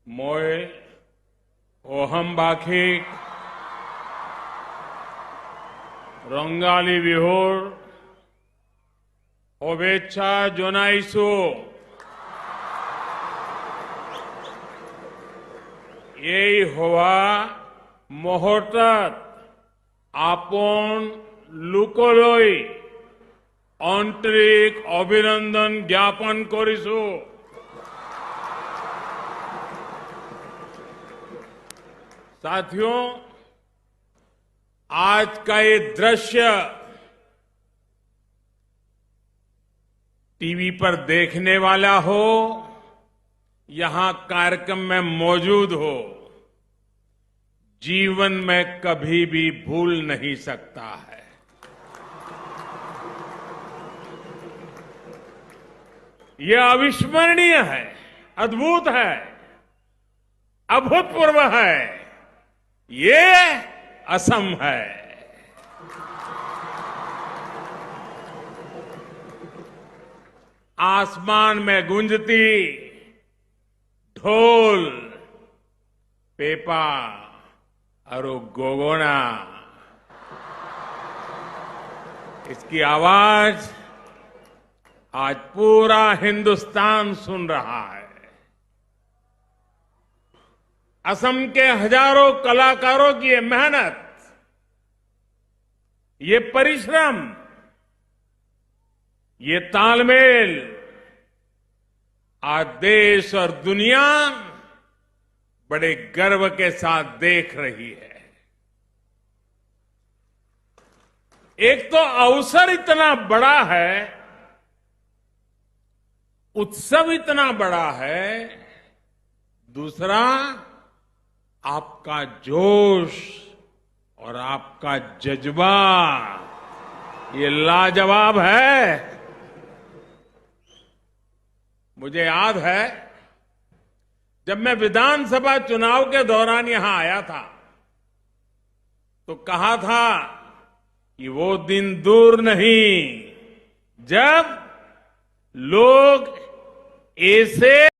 মই অহমবাসীক ৰংগালী বিহুৰ শুভেচ্ছা জনাইছো। এই হোৱা মুহূৰ্তত আপন লোকলৈ আন্তৰিক অভিনন্দন জ্ঞাপন কৰিছো। साथियों, आज का ये दृश्य टीवी पर देखने वाला हो, यहां कार्यक्रम में मौजूद हो, जीवन में कभी भी भूल नहीं सकता है। यह अविस्मरणीय है, अद्भुत है, अभूतपूर्व है, ये असम है। आसमान में गूंजती ढोल, पेपा और गोगोना, इसकी आवाज आज पूरा हिंदुस्तान सुन रहा है। असम के हजारों कलाकारों की ये मेहनत, ये परिश्रम, ये तालमेल आज देश और दुनिया बड़े गर्व के साथ देख रही है। एक तो अवसर इतना बड़ा है, उत्सव इतना बड़ा है, दूसरा आपका जोश और आपका जज्बा ये लाजवाब है। मुझे याद है जब मैं विधानसभा चुनाव के दौरान यहां आया था तो कहा था कि वो दिन दूर नहीं जब लोग ऐसे